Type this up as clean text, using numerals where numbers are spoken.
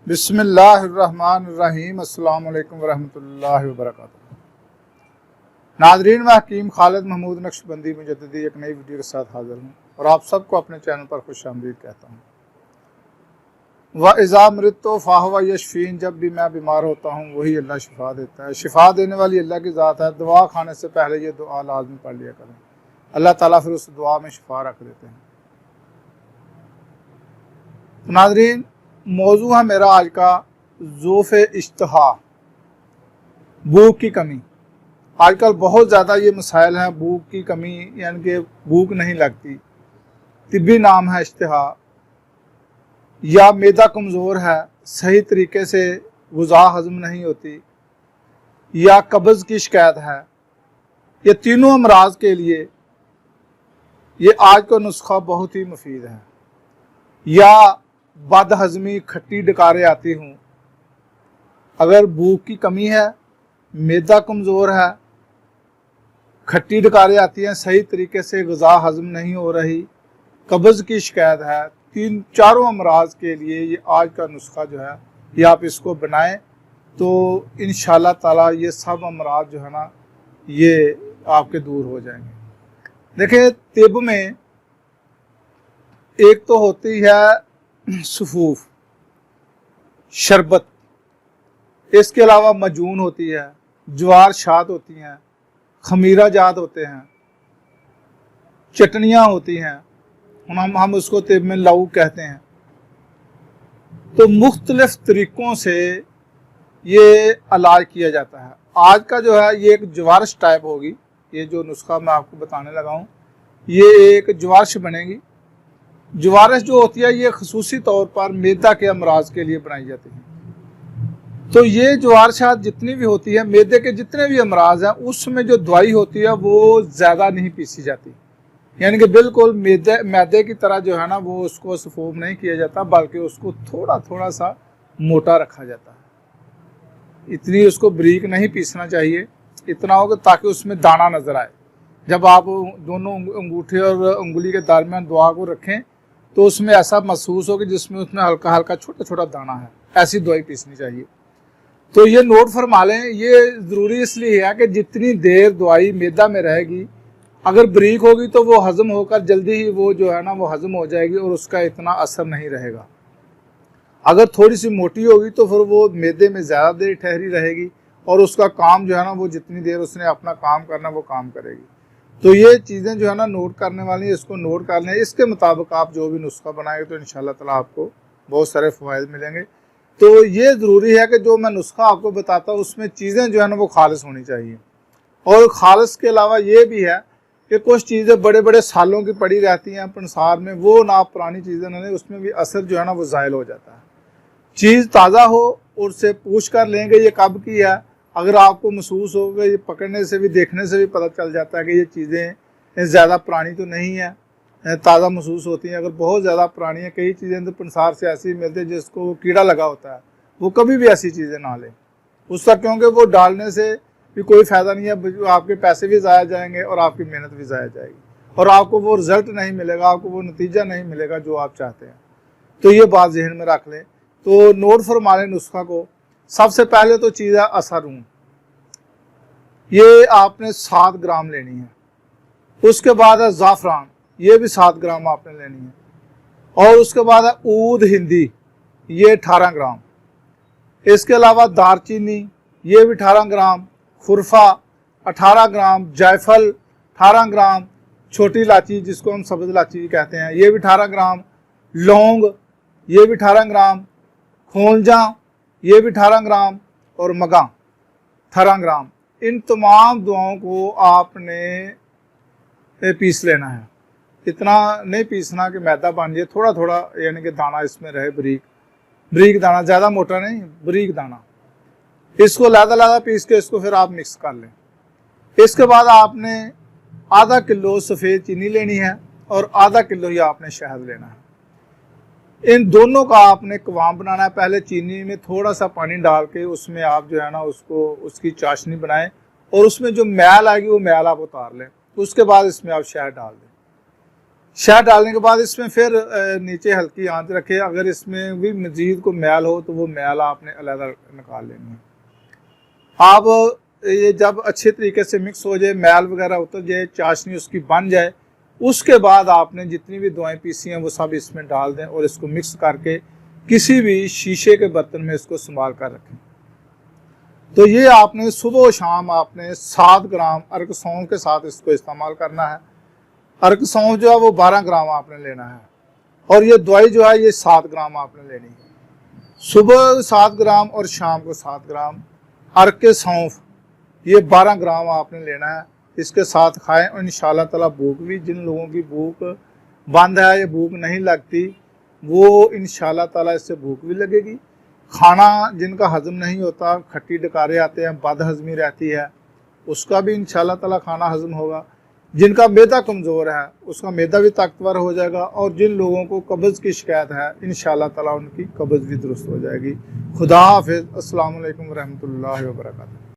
बिस्मिल्लाहिर्रहमानिर्रहीम। अस्सलाम वालेकुम वरहमतुल्लाहि वबरकातुहू। नाज़रीन, मैं हकीम खालिद महमूद नक्शबंदी मुजद्दिदी एक नई वीडियो के साथ हाजिर हूँ और आप सबको अपने चैनल पर खुशामदीद कहता हूँ। व इज़ा मरिदतु फ़हुव यशफ़ीन, जब भी मैं बीमार होता हूँ वही अल्लाह शिफा देता है। शिफा देने वाली अल्लाह की ज़ात है। दुआ खाने से पहले ये दुआ लाज़मी पढ़ लिया करें, अल्लाह ताला फिर उस दुआ में शिफा रख देते हैं। तो नाज़रीन, मौजू है मेरा आज का ज़ोफ़ इश्तहा, भूख की कमी। आजकल बहुत ज़्यादा ये मसाइल हैं, भूख की कमी, यानी कि भूख नहीं लगती। तिब्बी नाम है इश्तहा, या मैदा कमज़ोर है, सही तरीके से ग़िज़ा हज़म नहीं होती, या कब्ज़ की शिकायत है। ये तीनों अमराज के लिए ये आज का नुस्खा बहुत ही मुफीद है। या बद हज़मी, खट्टी डकारें आती हूँ, अगर भूख की कमी है, मैदा कमज़ोर है, खट्टी डकारें आती हैं, सही तरीके से ग़िज़ा हज़म नहीं हो रही, कब्ज़ की शिकायत है, चारों अमराज के लिए ये आज का नुस्खा जो है ये आप इसको बनाएं तो इंशाअल्लाह ताला ये सब अमराज जो है ना ये आपके दूर हो जाएंगे। देखिए, तिब में एक तो होती है सफूफ, शरबत, इसके अलावा मजून होती है, ज्वार शात होती हैं, खमीरा जात होते हैं, चटनियाँ होती हैं, हम उसको तिब में लऊ कहते हैं। तो मुख्तलिफ तरीक़ों से ये इलाज किया जाता है। आज का जो है ये एक ज्वारश टाइप होगी। ये जो नुस्खा मैं आपको बताने लगा हूँ ये एक ज्वारश बनेगी। ज्वारश जो होती है ये खसूसी तौर पर मैदा के अमराज के लिए बनाई जाती है। तो ये ज्वारशात जितनी भी होती है, मैदे के जितने भी अमराज हैं, उसमें जो दवाई होती है वो ज़्यादा नहीं पीसी जाती, यानी कि बिल्कुल मैदे की तरह जो है ना वो उसको सफूफ नहीं किया जाता, बल्कि उसको थोड़ा थोड़ा सा मोटा रखा जाता है। इतनी उसको बारीक नहीं पीसना चाहिए, इतना होगा ताकि उसमें दाना नज़र आए। जब आप दोनों अंगूठे और उंगली के दरमियान दुआ को रखें तो उसमें ऐसा महसूस हो कि जिसमें उसमें हल्का हल्का छोटा छोटा दाना है, ऐसी दवाई पीसनी चाहिए। तो ये नोट फरमा लें, ये ज़रूरी इसलिए है कि जितनी देर दवाई मैदा में रहेगी, अगर बारीक होगी तो वो हज़म होकर जल्दी ही वो जो है ना वो हज़म हो जाएगी और उसका इतना असर नहीं रहेगा। अगर थोड़ी सी मोटी होगी तो फिर वो मैदे में ज़्यादा देर ठहरी रहेगी और उसका काम जो है ना वो जितनी देर उसने अपना काम करना वो काम करेगी। तो ये चीज़ें जो है ना नोट करने वाली हैं, इसको नोट कर लें। इसके मुताबिक आप जो भी नुस्खा बनाएंगे तो इंशाअल्लाह ताला आपको बहुत सारे फ़वाइद मिलेंगे। तो ये ज़रूरी है कि जो मैं नुस्खा आपको बताता हूँ उसमें चीज़ें जो है ना वो खालिस होनी चाहिए। और खालिस के अलावा ये भी है कि कुछ चीज़ें बड़े बड़े सालों की पड़ी रहती हैं पंसार में, वो ना पुरानी चीज़ें ना, उसमें भी असर जो है ना वो ज़ायल हो जाता है। चीज़ ताज़ा हो और उससे पूछ कर लेंगे ये कब की है, अगर आपको महसूस होगा, ये पकड़ने से भी देखने से भी पता चल जाता है कि ये चीज़ें ज़्यादा पुरानी तो नहीं है, ताज़ा महसूस होती हैं। अगर बहुत ज़्यादा पुरानी है, कई चीज़ें तो पंसार से ऐसी मिलती है जिसको कीड़ा लगा होता है, वो कभी भी ऐसी चीज़ें ना लें उसका, क्योंकि वो डालने से भी कोई फ़ायदा नहीं है, आपके पैसे भी ज़ाया जाएंगे और आपकी मेहनत भी ज़ाया जाएगी और आपको वो रिज़ल्ट नहीं मिलेगा, आपको वो नतीजा नहीं मिलेगा जो आप चाहते हैं। तो ये बात जहन में रख लें। तो नोट फरमा लें नुस्खा को। सबसे पहले तो चीज़ है असरून, ये आपने 7 ग्राम लेनी है। उसके बाद है ज़ाफ़रान, ये भी 7 ग्राम आपने लेनी है। और उसके बाद है ऊद हिंदी, ये 18 ग्राम। इसके अलावा दारचीनी, ये भी 18 ग्राम। खुरफा 18 ग्राम, जायफल 18 ग्राम, छोटी इलायची जिसको हम सब्ज़ इलायची कहते हैं ये भी 18 ग्राम, लौंग ये भी 18 ग्राम, खोलजा ये भी 18 ग्राम और मगा 18 ग्राम। इन तमाम दवाओं को आपने पीस लेना है। इतना नहीं पीसना कि मैदा बन जाए, थोड़ा थोड़ा यानी कि दाना इसमें रहे, बारीक बारीक दाना, ज़्यादा मोटा नहीं, बारीक दाना। इसको लादा लादा पीस के इसको फिर आप मिक्स कर लें। इसके बाद आपने आधा किलो सफ़ेद चीनी लेनी है और आधा किलो ही आपने शहद लेना है। इन दोनों का आपने कवाम बनाना है। पहले चीनी में थोड़ा सा पानी डाल के उसमें आप जो है ना उसको उसकी चाशनी बनाएं और उसमें जो मैल आएगी वो मैल आप उतार लें। उसके बाद इसमें आप शहद डाल दें। शहद डालने के बाद इसमें फिर नीचे हल्की आंच रखे। अगर इसमें भी मजीद को मैल हो तो वो मैल आपने अलग निकाल लेनी है। अब ये जब अच्छे तरीके से मिक्स हो जाए, मैल वगैरह उतर जाए, चाशनी उसकी बन जाए, उसके बाद आपने जितनी भी दवाएं पीसी हैं वो सब इसमें डाल दें और इसको मिक्स करके किसी भी शीशे के बर्तन में इसको संभाल कर रखें। तो ये आपने सुबह शाम आपने 7 ग्राम अर्क सौंफ के साथ इसको इस्तेमाल करना है। अर्क सौंफ जो है वो 12 ग्राम आपने लेना है और ये दवाई जो है ये 7 ग्राम आपने लेनी है। सुबह 7 ग्राम और शाम को 7 ग्राम अर्क के सौंफ ये 12 ग्राम आपने लेना है। इसके साथ खाएं और इंशाल्लाह ताला भूख भी, जिन लोगों की भूख बंद है या भूख नहीं लगती, वो इंशाल्लाह ताला इससे भूख भी लगेगी। खाना जिनका हजम नहीं होता, खट्टी डकारे आते हैं, बदहजमी रहती है, उसका भी इंशाल्लाह ताला खाना हजम होगा। जिनका मैदा कमज़ोर है उसका मैदा भी ताकतवर हो जाएगा और जिन लोगों को कब्ज़ की शिकायत है इंशाल्लाह ताला उनकी कब्ज़ भी दुरुस्त हो जाएगी। खुदा हाफिज़। अस्सलामु अलैकुम रहमतुल्लाहि व बरकातहू।